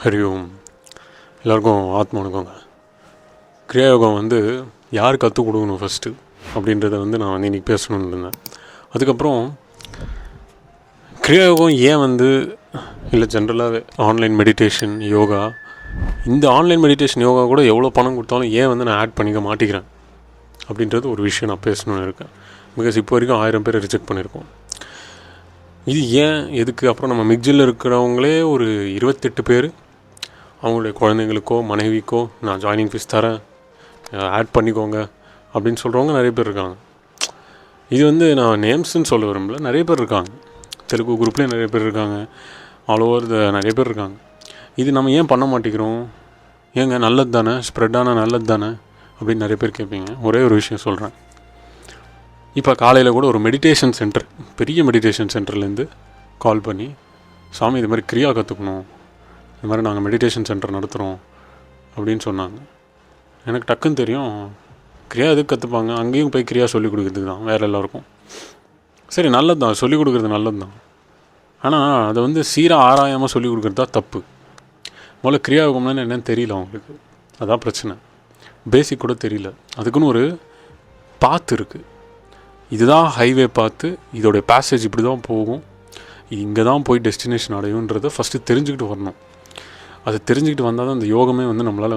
ஹரி ஓம். எல்லாருக்கும் ஆத்ம வணக்கங்க. கிரியாயோகம் யார் கற்றுக் கொடுக்கணும் ஃபஸ்ட்டு அப்படின்றத நான் இன்றைக்கி பேசணுன்னு இருந்தேன். அதுக்கப்புறம் கிரியாயோகம் ஏன் இல்லை ஜென்ரலாகவே ஆன்லைன் மெடிடேஷன் யோகா, இந்த ஆன்லைன் மெடிடேஷன் யோகா கூட எவ்வளோ பணம் கொடுத்தாலும் ஏன் நான் ஆட் பண்ணிக்க மாட்டேங்கிறேன் அப்படின்றது ஒரு விஷயம் நான் பேசணுன்னு இருக்கேன். பிகாஸ் இப்போ வரைக்கும் 1000 பேர் ரிஜெக்ட் பண்ணியிருக்கோம். இது ஏன் எதுக்கு? அப்புறம் நம்ம மிக்ஜில் இருக்கிறவங்களே ஒரு 28 பேர் அவங்களுடைய குழந்தைங்களுக்கோ மனைவிக்கோ நான் ஜாயினிங் ஃபீஸ் தரேன், ஆட் பண்ணிக்கோங்க அப்படின்னு சொல்கிறவங்க நிறைய பேர் இருக்காங்க. இது நான் நேம்ஸ்ன்னு சொல்ல விரும்பல, நிறைய பேர் இருக்காங்க. தெலுங்கு குரூப்லேயும் நிறைய பேர் இருக்காங்க, ஆல் ஓவர் நிறைய பேர் இருக்காங்க. இது நம்ம ஏன் பண்ண மாட்டேங்கிறோம்? ஏங்க நல்லது தானே, ஸ்ப்ரெட் ஆனால் நல்லது தானே அப்படின்னு நிறைய பேர் கேட்பீங்க. ஒரே ஒரு விஷயம் சொல்கிறேன். இப்போ காலையில் கூட ஒரு மெடிடேஷன் சென்டர், பெரிய மெடிடேஷன் சென்டர்லேருந்து கால் பண்ணி, சாமி இது மாதிரி கிரியா கற்றுக்கணும், இது மாதிரி நாங்கள் மெடிடேஷன் சென்டர் நடத்துகிறோம் அப்படின்னு சொன்னாங்க. எனக்கு டக்குன்னு தெரியும், கிரியா எதுக்கு கற்றுப்பாங்க, அங்கேயும் போய் கிரியா சொல்லிக் கொடுக்குறதுக்கு தான் வேறு எல்லாருக்கும். சரி, நல்லது தான், சொல்லிக் கொடுக்குறது நல்லது தான். ஆனால் அதை சீராக ஆராயாமல் சொல்லிக் கொடுக்குறது தான் தப்பு. முதல்ல கிரியாயோகம்னு என்னென்னு தெரியல அவங்களுக்கு, அதான் பிரச்சனை. பேசிக் கூட தெரியல. அதுக்குன்னு ஒரு பாத்து இருக்குது. இதுதான் ஹைவே பார்த்து, இதோடைய பேசேஜ் இப்படி தான் போகும், இங்கே தான் போய் டெஸ்டினேஷன் அடையுன்றதை ஃபஸ்ட்டு தெரிஞ்சுக்கிட்டு வரணும். அது தெரிஞ்சுக்கிட்டு வந்தால் தான் இந்த யோகமே நம்மளால்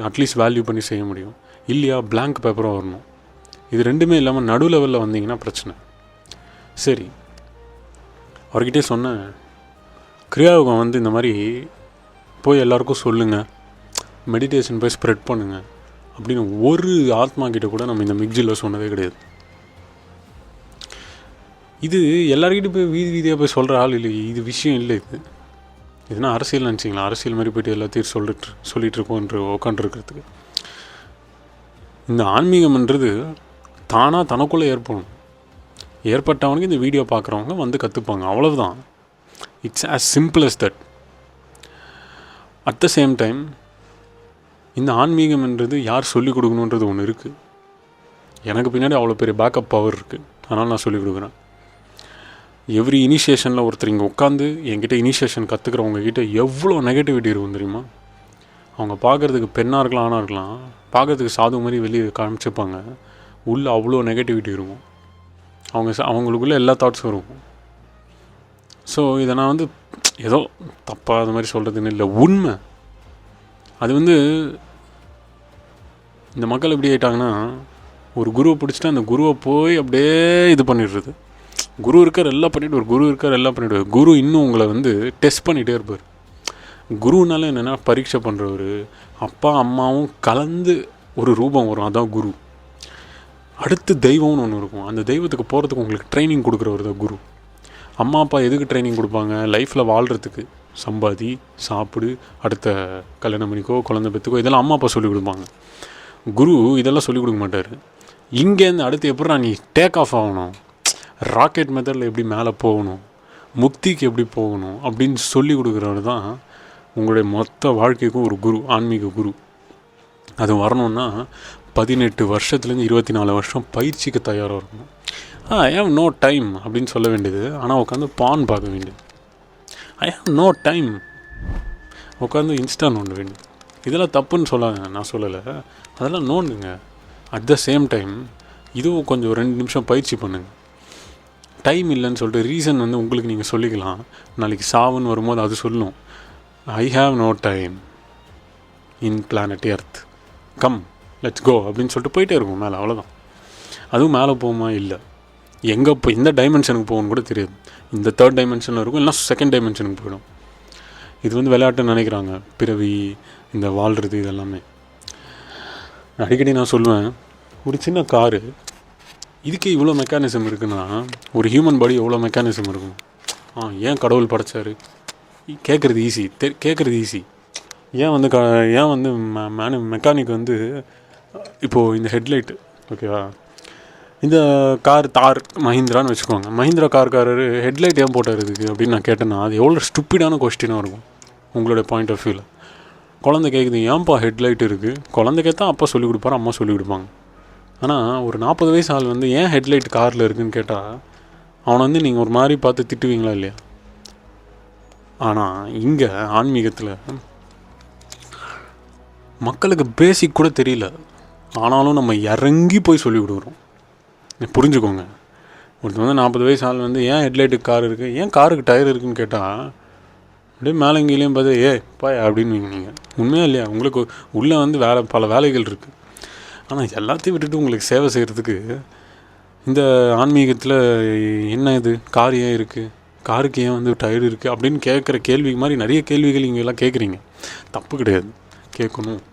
அட்லீஸ்ட் வேல்யூ பண்ணி செய்ய முடியும். இல்லையா பிளாங்க் பேப்பராக வரணும். இது ரெண்டுமே இல்லாமல் நடு லெவலில் வந்தீங்கன்னா பிரச்சனை. சரி, அவர்கிட்டே சொன்னேன், கிரியாயோகம் இந்த மாதிரி போய் எல்லாருக்கும் சொல்லுங்கள், மெடிடேஷன் போய் ஸ்ப்ரெட் பண்ணுங்கள் அப்படின்னு ஒரு ஆத்மா கிட்ட கூட நம்ம இந்த மிக்ஜில் சொன்னதே கிடையாது. இது எல்லாருக்கிட்ட போய் வீதி வீதியாக போய் சொல்கிற ஆள் இல்லை, இது விஷயம் இல்லை. இதுனா அரசியல் நினச்சிங்களா? அரசியல் மாதிரி போய்ட்டு எல்லாத்தையும் சொல்லிகிட்டு இருக்கோன்ற உட்காண்ட்ருக்கிறதுக்கு. இந்த ஆன்மீகம்ன்றது தானாக தனக்குள்ளே ஏற்படணும். ஏற்பட்டவனுக்கு இந்த வீடியோ பார்க்குறவங்க கற்றுப்பாங்க, அவ்வளவுதான். It's as simple as that. At the same time இந்த ஆன்மீகம்ன்றது யார் சொல்லிக் கொடுக்கணுன்றது ஒன்று இருக்குது. எனக்கு பின்னாடி அவ்வளோ பெரிய பேக்கப் பவர் இருக்குது, அதனால் நான் சொல்லிக் கொடுக்குறேன். எவ்ரி இனிஷியேஷனில் ஒருத்தர் இங்கே உட்காந்து என்கிட்ட இனிஷியேஷன் கற்றுக்கிறவங்கக்கிட்ட எவ்வளோ நெகட்டிவிட்டி இருக்கும் தெரியுமா? அவங்க பார்க்குறதுக்கு பெண்ணாக இருக்கலாம், ஆணாக இருக்கலாம், பார்க்குறதுக்கு சாது மாதிரி வெளியே காமிச்சிப்பாங்க, உள்ளே அவ்வளோ நெகட்டிவிட்டி இருக்கும். அவங்களுக்குள்ளே எல்லா தாட்ஸும் இருக்கும். ஸோ இதை நான் ஏதோ தப்பாக அது மாதிரி சொல்கிறதுன்னு இல்லை, உண்மை. அது இந்த மக்கள் எப்படி ஆகிட்டாங்கன்னா, ஒரு குருவை பிடிச்சிட்டு அந்த குருவை போய் அப்படியே இது பண்ணிடுறது. குரு இருக்கார் எல்லாம் பண்ணிவிடுவார், குரு இருக்கார் எல்லாம் பண்ணிவிடுவார். குரு இன்னும் உங்களை டெஸ்ட் பண்ணிகிட்டே இருப்பார். குருனால என்னென்னா பரீட்சை பண்ணுறவர். அப்பா அம்மாவும் கலந்து ஒரு ரூபம் வரும், அதான் குரு. அடுத்து தெய்வம்னு ஒன்று இருக்கும், அந்த தெய்வத்துக்கு போகிறதுக்கு உங்களுக்கு ட்ரைனிங் கொடுக்குறவர் தான் குரு. அம்மா அப்பா எதுக்கு ட்ரைனிங் கொடுப்பாங்க? லைஃப்பில் வாழ்கிறதுக்கு. சம்பாதி, சாப்பிடு, அடுத்த கல்யாணம் பண்ணிக்கோ, குழந்தை பெற்றுக்கோ, இதெல்லாம் அம்மா அப்பா சொல்லிக் கொடுப்பாங்க. குரு இதெல்லாம் சொல்லிக் கொடுக்க மாட்டார். இங்கேருந்து அடுத்து எப்படா நீ டேக் ஆஃப் ஆகணும், ராக்கெட் மெத்தடில் எப்படி மேலே போகணும், முக்திக்கு எப்படி போகணும் அப்படின்னு சொல்லி கொடுக்குறவர் தான் உங்களுடைய மொத்த வாழ்க்கைக்கும் ஒரு குரு, ஆன்மீக குரு. அது வரணுன்னா 18 வருஷத்துலேருந்து 24 வருஷம் பயிற்சிக்கு தயாராக இருக்கணும். ஐ ஹாவ் நோ டைம் அப்படின்னு சொல்ல வேண்டியது, ஆனால் உட்காந்து பான் பார்க்க வேண்டியது. ஐ ஹாவ் நோ டைம் உட்காந்து இன்ஸ்டா நோண்ட வேண்டியது. இதெல்லாம் தப்புன்னு சொல்லாங்க, நான் சொல்லலை, அதெல்லாம் நோண்டுங்க. அட் த சேம் டைம் இதுவும் கொஞ்சம் 2 நிமிஷம் பயிற்சி பண்ணுங்கள். டைம் இல்லைன்னு சொல்லிட்டு ரீசன் உங்களுக்கு நீங்கள் சொல்லிக்கலாம். நாளைக்கு சாவுன்னு வரும்போது அது சொல்லும், I have no time in planet earth, come let's go அப்படின்னு சொல்லிட்டு போயிட்டே இருக்கும் மேலே, அவ்வளோதான். அதுவும் மேலே போகுமா? இல்லை, எங்கே இப்போ எந்த டைமென்ஷனுக்கு போகணும்னு கூட தெரியாது. இந்த 3rd டைமென்ஷனில் இருக்கும், இல்லைனா 2nd டைமென்ஷனுக்கு போயிடும். இது விளையாட்டுன்னு நினைக்கிறாங்க, பிறவி, இந்த வாழ்கிறது, இதெல்லாமே. அடிக்கடி நான் சொல்லுவேன், ஒரு சின்ன காரு, இதுக்கே இவ்வளோ மெக்கானிசம் இருக்குன்னா ஒரு ஹியூமன் பாடி எவ்வளோ மெக்கானிசம் இருக்கும். ஏன் கடவுள் படைச்சார்? கேட்குறது ஈஸி, கேட்குறது ஈஸி. ஏன் மெக்கானிக் இப்போது இந்த ஹெட்லைட்டு ஓகேவா, இந்த கார் தார் மஹிந்திரான்னு வச்சுக்கோங்க, மஹிந்திரா கார்காரர் ஹெட்லைட் ஏன் போட்டார் இதுக்கு அப்படின்னு நான் கேட்டேன்னா அது எவ்வளோ ஸ்டூப்பிடான கொஸ்டினாக இருக்கும் உங்களுடைய பாயிண்ட் ஆஃப் வியூவில். குழந்தை கேட்குது, ஏன்ப்பா ஹெட்லைட் இருக்குது? குழந்தைக்கே தான் அப்பா சொல்லிக் கொடுப்பாரு, அம்மா சொல்லிக் கொடுப்பாங்க. ஆனால் ஒரு 40 வயசு ஆள் ஏன் ஹெட்லைட் காரில் இருக்குதுன்னு கேட்டால் அவனை நீங்கள் ஒரு மாதிரி பார்த்து திட்டுவீங்களா இல்லையா? ஆனால் இங்கே ஆன்மீகத்தில் மக்களுக்கு பேசிக் கூட தெரியல, ஆனாலும் நம்ம இறங்கி போய் சொல்லி கொடுக்குறோம். புரிஞ்சுக்கோங்க. ஒருத்தர் வந்து 40 வயசு ஆள் வந்து ஏன் ஹெட்லைட்டுக்கு கார் இருக்குது, ஏன் காருக்கு டயர் இருக்குதுன்னு கேட்டால் அப்படியே மேலேங்கீழேயும் பார்த்து பாய் அப்படின்னு நீங்கள் உண்மையாக இல்லையா? உங்களுக்கு உள்ளே வந்து பல வேலைகள் இருக்குது. ஆனால் எல்லாத்தையும் விட்டுட்டு உங்களுக்கு சேவை செய்கிறதுக்கு இந்த ஆன்மீகத்தில் என்ன இது, கார் ஏன் இருக்குது, காருக்கு ஏன் வந்து டயர் இருக்குது அப்படின்னு கேட்குற கேள்வி மாதிரி நிறைய கேள்விகள் இங்கே எல்லாம் கேட்குறீங்க. தப்பு கிடையாது, கேட்கணும்.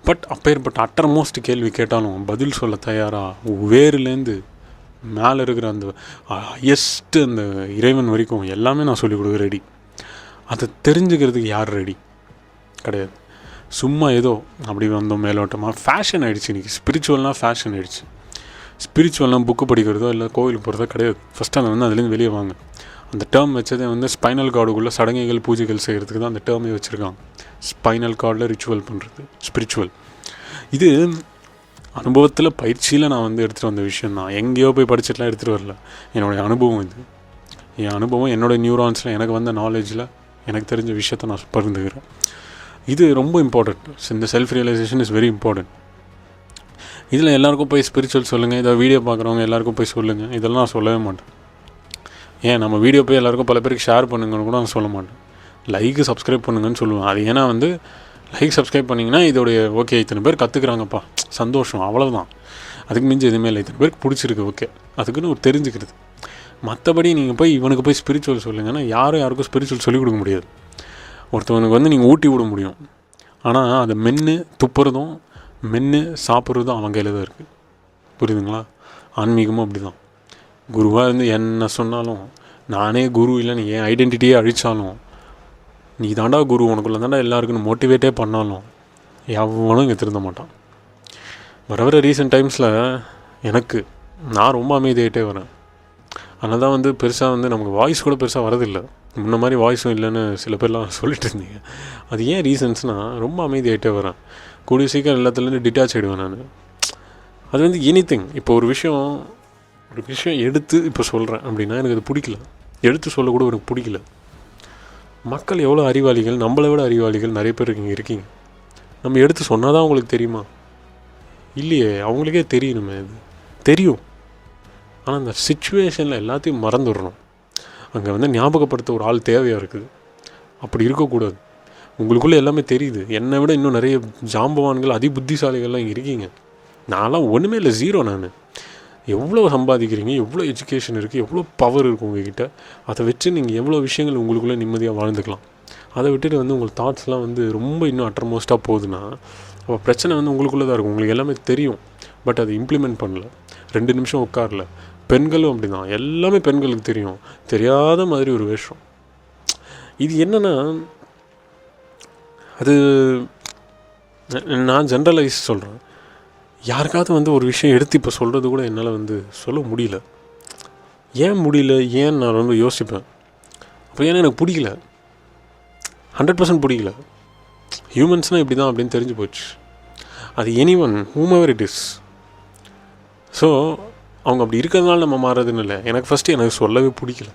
பட் அப்பேற்பட்ட அட்டர்மோஸ்ட் கேள்வி கேட்டாலும் பதில் சொல்ல தயாராக வேறுலேருந்து மேலே இருக்கிற அந்த ஹையஸ்ட்டு அந்த இறைவன் வரைக்கும் எல்லாமே நான் சொல்லிக் கொடுக்க ரெடி. அதை தெரிஞ்சுக்கிறதுக்கு யார் ரெடி கிடையாது. சும்மா ஏதோ அப்படி வந்தோம் மேலோட்டமாக. ஃபேஷன் ஆகிடுச்சு இன்றைக்கி. ஸ்பிரிச்சுவல்னால் ஃபேஷன் ஆகிடுச்சு. ஸ்பிரிச்சுவல்னால் புக்கு படிக்கிறதோ இல்லை கோவிலுக்கு போகிறதோ கிடையாது. ஃபஸ்ட்டு அதை வந்து அதுலேருந்து வெளியே வாங்க. அந்த டேர்ம் வச்சதே வந்து ஸ்பைனல் கார்டுக்குள்ளே சடங்குகள் பூஜைகள் செய்கிறதுக்கு தான் அந்த டேர்மே வச்சுருக்காங்க. ஸ்பைனல் கார்டில் ரிச்சுவல் பண்ணுறது ஸ்பிரிச்சுவல். இது அனுபவத்தில் பயிற்சியில் நான் வந்து எடுத்துகிட்டு வந்த விஷயம் தான். எங்கேயோ போய் படிச்சுட்டுலாம் எடுத்துகிட்டு வரல. என்னுடைய அனுபவம் இது. என் அனுபவம், என்னோடய நியூரான்ஸில் எனக்கு வந்த நாலேஜில் எனக்கு தெரிஞ்ச விஷயத்த நான் பகிர்ந்துக்கிறேன். இது ரொம்ப இம்பார்ட்டண்ட். இந்த self realization is very important. இதில் எல்லாேருக்கும் போய் ஸ்பிரிச்சுவல் சொல்லுங்கள், இதை வீடியோ பார்க்குறவங்க எல்லாேருக்கும் போய் சொல்லுங்கள், இதெல்லாம் நான் சொல்லவே மாட்டேன். ஏன் நம்ம வீடியோ போய் எல்லாேருக்கும் பல பேருக்கு ஷேர் பண்ணுங்கன்னு கூட நான் சொல்ல மாட்டேன். லைக்கு சப்ஸ்கிரைப் பண்ணுங்கன்னு சொல்லுவேன். அது ஏன்னா வந்து லைக் சப்ஸ்கிரைப் பண்ணிங்கன்னா இதோடைய ஓகே இத்தனை பேர் கற்றுக்குறாங்கப்பா, சந்தோஷம், அவ்வளோதான். அதுக்கு மிஞ்சி எதுவுமே இல்லை. இத்தனை பேருக்கு பிடிச்சிருக்கு, ஓகே, அதுக்குன்னு ஒரு தெரிஞ்சுக்கிறது. மற்றபடி நீங்கள் போய் இவனுக்கு போய் ஸ்பிரிச்சுவல் சொல்லுங்கன்னா யாருக்கும் ஸ்பிரிச்சுவல் சொல்லிக் கொடுக்க முடியாது. ஒருத்தவனுக்கு வந்து நீங்கள் ஊட்டி விட முடியும், ஆனால் அதை மென்று துப்புறதும் மென்று சாப்பிட்றதும் அவன் கையில் தான் இருக்குது. புரியுதுங்களா? ஆன்மீகமும் அப்படி தான். குருவாக இருந்து என்ன சொன்னாலும், நானே குரு இல்லைன்னு என் ஐடென்டிட்டியே அழித்தாலும், நீ தாண்டா குரு, உனக்குள்ள தாண்டா எல்லாருக்குன்னு மோட்டிவேட்டே பண்ணாலும் எவனும் இங்கே திருந்த மாட்டான். வர ரீசெண்ட் டைம்ஸில் நான் ரொம்ப அமைதியாகிட்டே வரேன். அதனால தான் வந்து பெருசாக வந்து நமக்கு வாய்ஸ் கூட பெருசாக வரதில்லை. முன்ன மாதிரி வாய்ஸும் இல்லைன்னு சில பேர்லாம் சொல்லிட்டு இருந்தீங்க. அது ஏன் ரீசன்ஸ்னால் ரொம்ப அமைதியாகிட்டே வரேன். கூடிய சீக்கிரம் எல்லாத்துலேருந்து டிட்டாச் ஆகிடுவேன் நான். அது வந்து எனிதிங். இப்போ ஒரு விஷயம் எடுத்து இப்போ சொல்கிறேன் அப்படின்னா எனக்கு அது பிடிக்கல. எடுத்து சொல்லக்கூட எனக்கு பிடிக்கல. மக்கள் எவ்வளோ அறிவாளிகள், நம்மளை விட அறிவாளிகள் நிறைய பேர் இங்கே இருக்கீங்க. நம்ம எடுத்து சொன்னால் தான் அவங்களுக்கு தெரியுமா? இல்லையே, அவங்களுக்கே தெரியணுமே. அது தெரியும், ஆனால் அந்த சிச்சுவேஷனில் எல்லாத்தையும் மறந்துடணும். அங்கே வந்து ஞாபகப்படுத்த ஒரு ஆள் தேவையாக இருக்குது. அப்படி இருக்கக்கூடாது. உங்களுக்குள்ளே எல்லாமே தெரியுது. என்னை விட இன்னும் நிறைய ஜாம்பவான்கள், புத்திசாலிகள்லாம் இங்கே இருக்கீங்க. நான்லாம் ஒன்றுமே இல்லை, ஜீரோ. நான் எவ்வளோ சம்பாதிக்கிறீங்க, எவ்வளோ எஜுகேஷன் இருக்குது, எவ்வளோ பவர் இருக்குது உங்கள்கிட்ட. அதை வச்சு நீங்கள் எவ்வளோ விஷயங்கள் உங்களுக்குள்ளே நிம்மதியாக வாழ்ந்துக்கலாம். அதை விட்டுட்டு வந்து உங்கள் தாட்ஸ்லாம் வந்து ரொம்ப இன்னும் அட்டர்மோஸ்ட்டாக போகுதுன்னா அப்போ பிரச்சனை வந்து உங்களுக்குள்ளே தான் இருக்கும். உங்களுக்கு எல்லாமே தெரியும், பட் அதை இம்ப்ளிமெண்ட் பண்ணல. 2 நிமிஷம் உட்காரல. பெண்களும் அப்படி தான். எல்லாமே பெண்களுக்கு தெரியும், தெரியாத மாதிரி ஒரு வேஷம். இது என்னென்னா, அது நான் ஜென்ரலைஸ் சொல்கிறேன். யாருக்காவது வந்து ஒரு விஷயம் எடுத்து இப்போ சொல்கிறது கூட என்னால் வந்து சொல்ல முடியல. ஏன் முடியல, ஏன் நான் ரொம்ப யோசிப்பேன். அப்போ ஏன்னா எனக்கு பிடிக்கல, 100% பிடிக்கல. ஹியூமன்ஸ்னால் இப்படி தான் அப்படின்னு தெரிஞ்சு போச்சு. அது anyone whomever it is. So அவங்க அப்படி இருக்கிறதுனால நம்ம மாறதுன்னு இல்லை. எனக்கு சொல்லவே பிடிக்கல.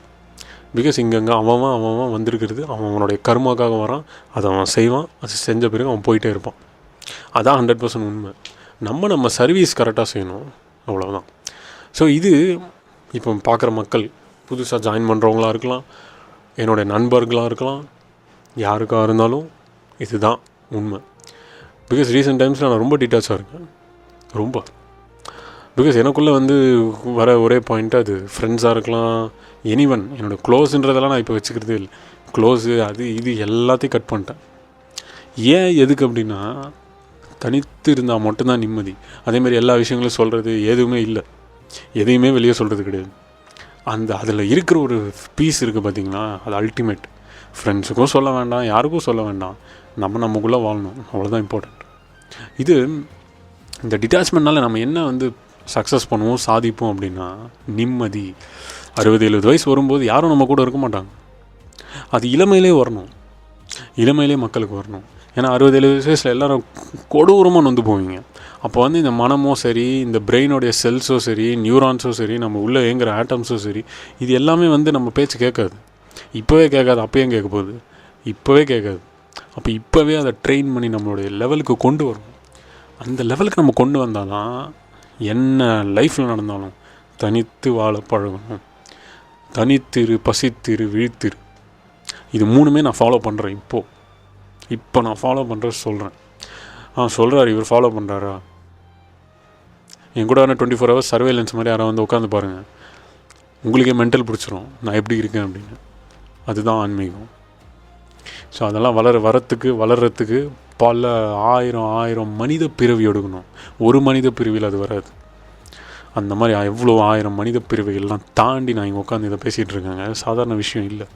பிகாஸ் இங்கங்கே அவன் வந்திருக்கிறது அவனுடைய கர்மாக்காக வரான். அதை அவன் செய்வான். அது செஞ்ச பிறகு அவன் போயிட்டே இருப்பான். அதான் 100% உண்மை. நம்ம சர்வீஸ் கரெக்டாக செய்யணும், அவ்வளோதான். ஸோ இது இப்போ பார்க்குற மக்கள், புதுசாக ஜாயின் பண்ணுறவங்களாக இருக்கலாம், என்னுடைய நண்பர்களாக இருக்கலாம், யாருக்காக இருந்தாலும் இதுதான் உண்மை. பிகாஸ் ரீசெண்ட் டைம்ஸில் நான் ரொம்ப டீட்டாச்சாக இருக்கேன். ரொம்ப. பிகாஸ் எனக்குள்ளே வந்து வர ஒரே பாயிண்ட்டு அது ஃப்ரெண்ட்ஸாக இருக்கலாம், எனிவன். என்னோடய க்ளோஸுன்றதெல்லாம் நான் இப்போ வச்சுக்கிறதே இல்லை. க்ளோஸு அது இது எல்லாத்தையும் கட் பண்ணிட்டேன். ஏன் எதுக்கு அப்படின்னா, தனித்து இருந்தால் மட்டும்தான் நிம்மதி. அதேமாதிரி எல்லா விஷயங்களும் சொல்கிறது எதுவுமே இல்லை, எதையுமே வெளியே சொல்கிறது கிடையாது. அதில் இருக்கிற ஒரு பீஸ் இருக்குது பார்த்திங்களா, அது அல்டிமேட். ஃப்ரெண்ட்ஸுக்கும் சொல்ல வேண்டாம், யாருக்கும் சொல்ல வேண்டாம், நமக்குள்ளே வாழணும், அவ்வளோதான் இம்பார்ட்டண்ட். இந்த டிட்டாச்மெண்ட்னால நம்ம என்ன வந்து சக்ஸஸ் பண்ணுவோம், சாதிப்போம் அப்படின்னா, நிம்மதி. 60-70 வயசு வரும்போது யாரும் நம்ம கூட இருக்க மாட்டாங்க. அது இளமையிலே வரணும், இளமையிலே மக்களுக்கு வரணும். ஏன்னா 60-70 வயசில் எல்லோரும் கொடூரமாக நொந்து போவீங்க. அப்போ வந்து இந்த மனமோ சரி, இந்த பிரெயினோடைய செல்ஸோ சரி, நியூரான்ஸோ சரி, நம்ம உள்ளே இயங்குகிற ஆட்டம்ஸோ சரி, இது எல்லாமே வந்து நம்ம பேச்சு கேட்காது. இப்போவே கேட்காது, அப்போயும் கேட்க போகுது. இப்போவே கேட்காது. அப்போ இப்போவே அதை ட்ரெயின் பண்ணி நம்மளுடைய லெவலுக்கு கொண்டு வரணும். அந்த லெவலுக்கு நம்ம கொண்டு வந்தால் தான் என்ன லைஃப்பில் நடந்தாலும் தனித்து வாழ பழகணும். தனித்திரு, பசித்திரு, விழித்திரு, இது 3மே நான் ஃபாலோ பண்ணுறேன். இப்போ நான் ஃபாலோ பண்ணுறது சொல்கிறேன். சொல்கிறார், இவர் ஃபாலோ பண்ணுறாரா? என் கூட 24 hours சர்வேலன்ஸ் மாதிரி யாராவது வந்து உட்காந்து பாருங்கள், உங்களுக்கே மென்டல் பிடிச்சிரும் நான் எப்படி இருக்கேன் அப்படின்னு. அதுதான் ஆன்மீகம். ஸோ அதெல்லாம் வளர்கிறதுக்கு பல ஆயிரம் மனித பிறவி எடுக்கணும். ஒரு மனித பிறவியில் அது வராது. அந்த மாதிரி எவ்வளோ 1000 மனித பிறவிகள்லாம் தாண்டி நான் இங்கே உட்காந்து இதை பேசிகிட்டு இருக்கேங்க. சாதாரண விஷயம் இல்லை.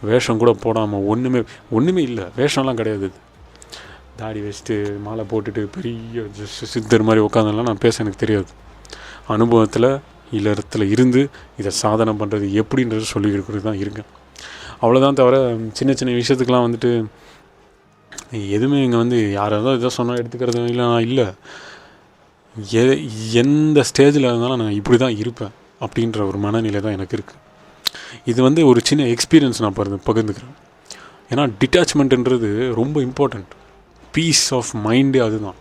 வேஷம் கூட போடாமல் ஒன்றுமே இல்லை. வேஷம்லாம் கிடையாது. தாடி வச்சுட்டு மாலை போட்டுட்டு பெரிய சித்தர் மாதிரி உட்காந்துலாம் நான் பேச எனக்கு தெரியாது. அனுபவத்தில் இல்லறத்தில் இருந்து இதை சாதனை பண்ணுறது எப்படின்றது சொல்லி கொடுக்குறது தான் இருக்கேன். அவ்வளோதான். தவிர சின்ன சின்ன விஷயத்துக்கெலாம் வந்துட்டு எதுவுமே இங்கே வந்து யாராவது இதை சொன்னால் எடுத்துக்கிறது இல்லை. எந்த ஸ்டேஜில் இருந்தாலும் நான் இப்படி தான் இருப்பேன் அப்படின்ற ஒரு மனநிலை தான் எனக்கு இருக்குது. இது வந்து ஒரு சின்ன எக்ஸ்பீரியன்ஸ் நான் பகிர்ந்துக்கிறேன். ஏன்னா டிட்டாச்மெண்ட்டுன்றது ரொம்ப இம்பார்ட்டண்ட். பீஸ் ஆஃப் மைண்டு அதுதான்.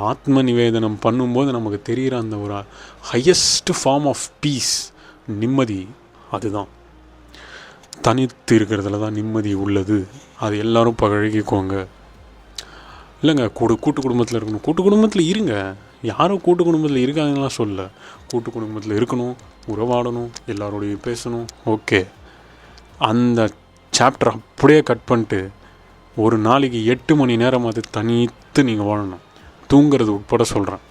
ஆத்ம நிவேதனம் பண்ணும்போது நமக்கு தெரிகிற அந்த ஒரு ஹையஸ்ட் ஃபார்ம் ஆஃப் பீஸ், நிம்மதி, அதுதான். தனித்து இருக்கிறதுல தான் நிம்மதி உள்ளது. அது எல்லோரும் பழகிக்கோங்க. இல்லைங்க, கூட்டு குடும்பத்தில் இருக்கணும். கூட்டு குடும்பத்தில் இருங்க. யாரும் கூட்டு குடும்பத்தில் இருக்காங்கலாம் சொல்ல. கூட்டு குடும்பத்தில் இருக்கணும், உறவாடணும், எல்லாரோடையும் பேசணும். ஓகே, அந்த சாப்டர் அப்படியே கட் பண்ணிட்டு ஒரு நாளைக்கு 8 மணி நேரம் அது தனித்து நீங்கள் வாழணும். தூங்கிறது உட்பட சொல்கிறேன்.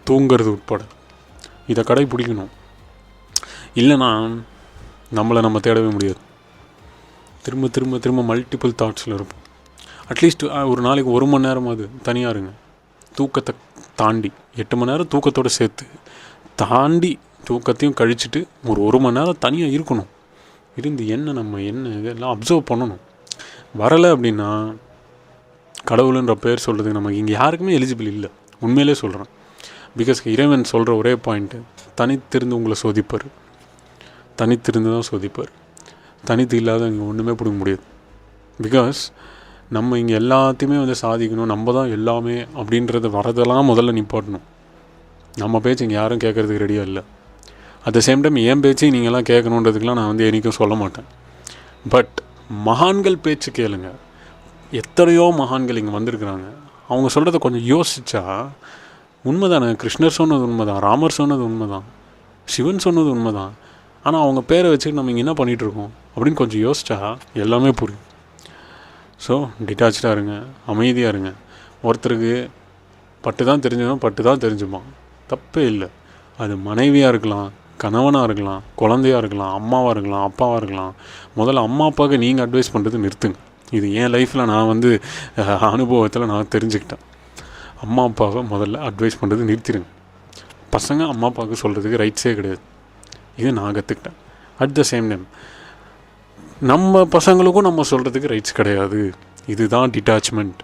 தூங்கிறது உட்பட இதை கடைப்பிடிக்கணும். இல்லைனா நம்ம தேடவே முடியாது. திரும்ப மல்டிபிள் தாட்ஸில் இருப்போம். அட்லீஸ்ட் ஒரு நாளைக்கு 1 மணி நேரம் அது தனியாக இருங்க. தூக்கத்தை தாண்டி 8 மணி நேரம் தூக்கத்தோடு சேர்த்து தாண்டி தூக்கத்தையும் கழிச்சிட்டு ஒரு 1 மணி நேரம் தனியாக இருக்கணும். இருந்து என்ன இதெல்லாம் அப்சர்வ் பண்ணணும். வரலை அப்படின்னா கடவுளுன்ற பேர் சொல்கிறதுக்கு நமக்கு இங்கே யாருக்குமே எலிஜிபிள் இல்லை. உண்மையிலே சொல்கிறேன். பிகாஸ் இறைவன் சொல்கிற ஒரே பாயிண்ட்டு, தனித்திருந்து உங்களை சோதிப்பார். தனித்திருந்து தான் சோதிப்பார். தனித்து இல்லாத இங்கே ஒன்றுமே பிடிக்க முடியாது. பிகாஸ் நம்ம இங்கே எல்லாத்தையுமே வந்து சாதிக்கணும், நம்ம தான் எல்லாமே அப்படின்றது வரதெல்லாம் முதல்ல நிப்பாட்டணும். நம்ம பேச்சு இங்கே யாரும் கேட்குறதுக்கு ரெடியாக இல்லை. அட் த சேம் டைம் என் பேச்சு நீங்கள்லாம் கேட்கணுன்றதுக்கெலாம் நான் வந்து என்றைக்கும் சொல்ல மாட்டேன். பட் மகான்கள் பேச்சு கேளுங்க. எத்தனையோ மகான்கள் இங்கே வந்திருக்கிறாங்க. அவங்க சொல்கிறத கொஞ்சம் யோசித்தா உண்மைதானே. கிருஷ்ணர் சொன்னது உண்மைதான், ராமர் சொன்னது உண்மைதான், சிவன் சொன்னது உண்மைதான். ஆனால் அவங்க பேரை வச்சுட்டு நம்ம இங்கே என்ன பண்ணிகிட்ருக்கோம் அப்படின்னு கொஞ்சம் யோசித்தா எல்லாமே புரியும். ஸோ டிட்டாச்சாக இருங்க, அமைதியாக இருங்க. ஒருத்தருக்கு பட்டு தான் தெரிஞ்சுப்பான், தப்பே இல்லை. அது மனைவியாக இருக்கலாம், கணவனாக இருக்கலாம், குழந்தையாக இருக்கலாம், அம்மாவாக இருக்கலாம், அப்பாவாக இருக்கலாம். முதல்ல அம்மா அப்பாவுக்கு நீங்கள் அட்வைஸ் பண்ணுறது நிறுத்துங்க. இது என் லைஃப்பில் நான் வந்து அனுபவத்தில் நான் தெரிஞ்சுக்கிட்டேன். அம்மா அப்பாவை முதல்ல அட்வைஸ் பண்ணுறது நிறுத்திடுங்க. பசங்க அம்மா அப்பாவுக்கு சொல்கிறதுக்கு ரைட்ஸே கிடையாது. இது நான் கற்றுக்கிட்டேன். அட் த சேம் டைம் நம்ம பசங்களுக்கும் நம்ம சொல்கிறதுக்கு ரைட்ஸ் கிடையாது. இதுதான் டிட்டாச்மெண்ட்.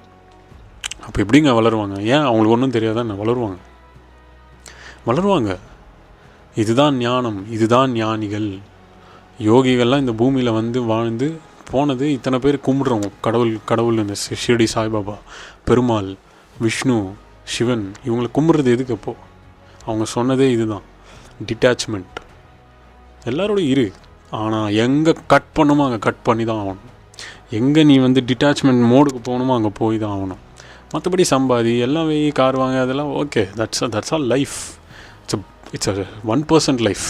அப்போ எப்படிங்க வளருவாங்க? ஏன் அவங்களுக்கு ஒன்றும் தெரியாதான் வளருவாங்க. இதுதான் ஞானம், இதுதான் ஞானிகள். யோகிகள்லாம் இந்த பூமியில் வந்து வாழ்ந்து போனது. இத்தனை பேர் கும்பிட்றவங்க கடவுள் இந்த ஷிரடி சாய்பாபா, பெருமாள், விஷ்ணு, சிவன், இவங்களை கும்பிட்றது எதுக்கு? அப்போது அவங்க சொன்னதே இதுதான், டிட்டாச்மெண்ட். எல்லாரோடையும் இரு, ஆனால் எங்கே கட் பண்ணுமோ அங்கே கட் பண்ணி தான் ஆகணும். எங்கே நீ வந்து டிட்டாச்மெண்ட் மோடுக்கு போகணுமோ அங்கே போய் தான் ஆகணும். மற்றபடி சம்பாதி எல்லாம் கார் வாங்க அதெல்லாம் okay, that's all life. It's a 1% life.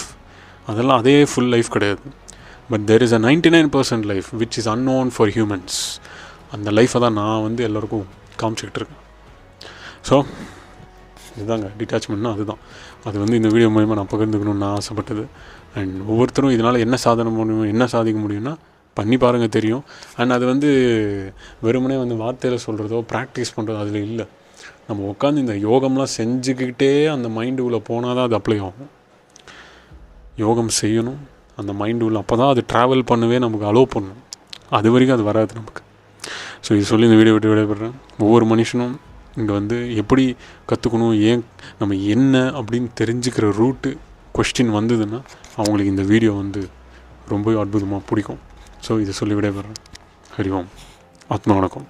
அதெல்லாம் அதே ஃபுல் லைஃப் கிடையாது. But there is a 99% life which is unknown for humans. அந்த லைஃப்பை தான் நான் வந்து எல்லோருக்கும் காமிச்சிக்கிட்டு இருக்கேன். ஸோ இதுதாங்க டிட்டாச்மெண்ட்னா அதுதான். அது வந்து இந்த வீடியோ மூலிமா நான் பகிர்ந்துக்கணும்னு நான் ஆசைப்பட்டது. அண்ட் ஒவ்வொருத்தரும் இதனால் என்ன சாதிக்க முடியும்னா பண்ணி பாருங்கள், தெரியும். அண்ட் அது வந்து வெறுமனே வந்து வார்த்தையில் சொல்கிறதோ ப்ராக்டிஸ் பண்ணுறதோ அதில் இல்லை. நம்ம உட்காந்து இந்த யோகம்லாம் செஞ்சுக்கிட்டே அந்த மைண்டு உள்ள போனால் தான் அது அப்ளை ஆகும். யோகம் செய்யணும் அந்த மைண்டு உள்ள, அப்போ தான் அது ட்ராவல் பண்ணவே நமக்கு அலோவ் பண்ணணும். அது வரைக்கும் அது வராது நமக்கு. ஸோ இது சொல்லி இந்த வீடியோ விட்டு விடைபெறேன். ஒவ்வொரு மனுஷனும் இங்கே வந்து எப்படி கற்றுக்கணும், ஏன் நம்ம என்ன அப்படின்னு தெரிஞ்சுக்கிற ரூட்டு கொஸ்டின் வந்ததுன்னா அவங்களுக்கு இந்த வீடியோ வந்து ரொம்ப அற்புதமாக பிடிக்கும். ஸோ இதை சொல்லி விடைபெறேன். ஹரி ஓம். ஆத்மா வணக்கம்.